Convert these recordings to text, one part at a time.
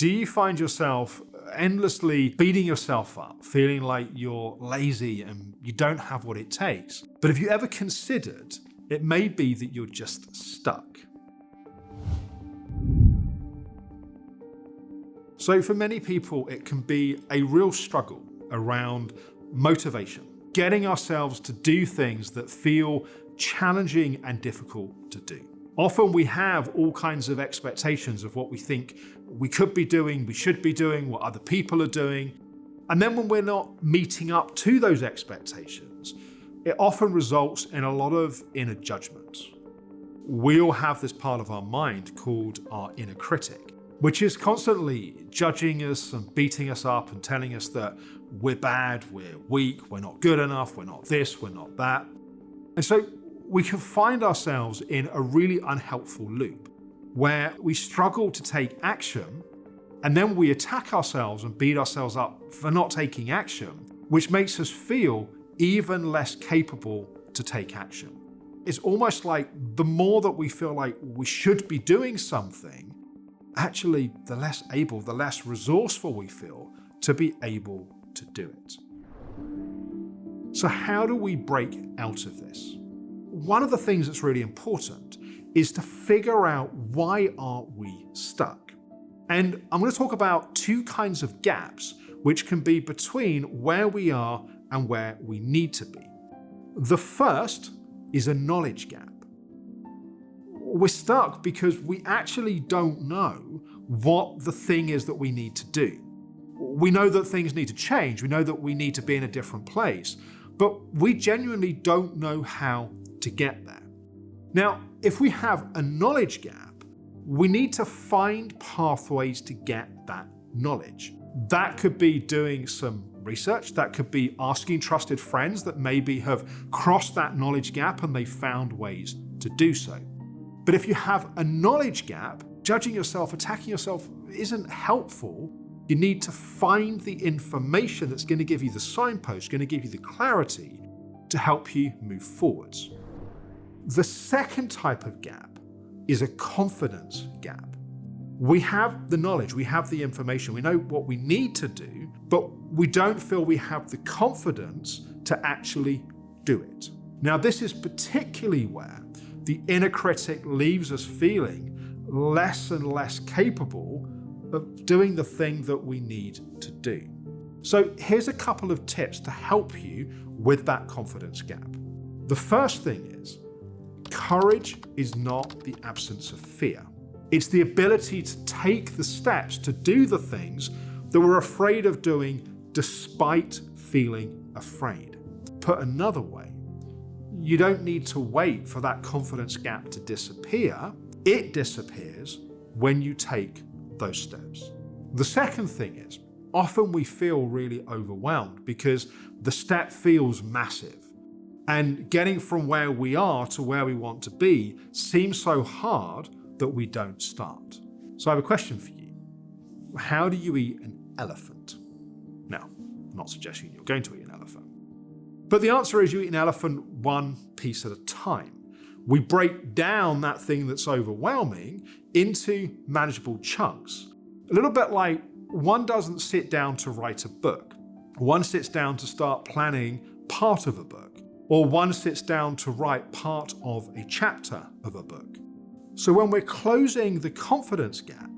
Do you find yourself endlessly beating yourself up, feeling like you're lazy and you don't have what it takes? But have you ever considered it may be that you're just stuck? So for many people, it can be a real struggle around motivation, getting ourselves to do things that feel challenging and difficult to do. Often we have all kinds of expectations of what we think we could be doing, we should be doing, what other people are doing. And then when we're not meeting up to those expectations, it often results in a lot of inner judgment. We all have this part of our mind called our inner critic, which is constantly judging us and beating us up and telling us that we're bad, we're weak, we're not good enough, we're not this, we're not that. And so we can find ourselves in a really unhelpful loop where we struggle to take action and then we attack ourselves and beat ourselves up for not taking action, which makes us feel even less capable to take action. It's almost like the more that we feel like we should be doing something, actually the less able, the less resourceful we feel to be able to do it. So how do we break out of this? One of the things that's really important is to figure out why are we stuck. And I'm going to talk about two kinds of gaps which can be between where we are and where we need to be. The first is a knowledge gap. We're stuck because we actually don't know what the thing is that we need to do. We know that things need to change. We know that we need to be in a different place, but we genuinely don't know how to get there. Now, if we have a knowledge gap, we need to find pathways to get that knowledge. That could be doing some research. That could be asking trusted friends that maybe have crossed that knowledge gap and they found ways to do so. But if you have a knowledge gap, judging yourself, attacking yourself isn't helpful. You need to find the information that's going to give you the signpost, going to give you the clarity to help you move forwards. The second type of gap is a confidence gap. We have the knowledge, we have the information, we know what we need to do, but we don't feel we have the confidence to actually do it. Now, this is particularly where the inner critic leaves us feeling less and less capable of doing the thing that we need to do. So here's a couple of tips to help you with that confidence gap. The first thing is, courage is not the absence of fear. It's the ability to take the steps to do the things that we're afraid of doing despite feeling afraid. Put another way, you don't need to wait for that confidence gap to disappear. It disappears when you take those steps. The second thing is, often we feel really overwhelmed because the step feels massive. And getting from where we are to where we want to be seems so hard that we don't start. So I have a question for you. How do you eat an elephant? Now, I'm not suggesting you're going to eat an elephant. But the answer is you eat an elephant one piece at a time. We break down that thing that's overwhelming into manageable chunks. A little bit like one doesn't sit down to write a book. One sits down to start planning part of a book. Or one sits down to write part of a chapter of a book. So when we're closing the confidence gap,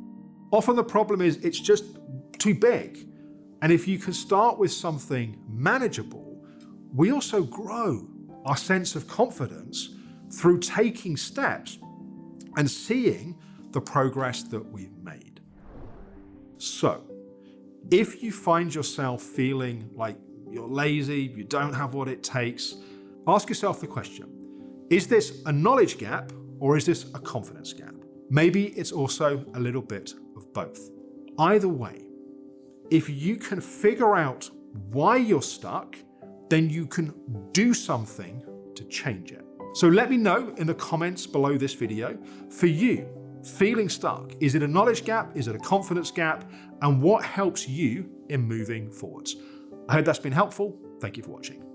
often the problem is it's just too big. And if you can start with something manageable, we also grow our sense of confidence through taking steps and seeing the progress that we've made. So, if you find yourself feeling like you're lazy, you don't have what it takes, ask yourself the question, is this a knowledge gap or is this a confidence gap? Maybe it's also a little bit of both. Either way, if you can figure out why you're stuck, then you can do something to change it. So let me know in the comments below this video, for you, feeling stuck, is it a knowledge gap? Is it a confidence gap? And what helps you in moving forwards? I hope that's been helpful. Thank you for watching.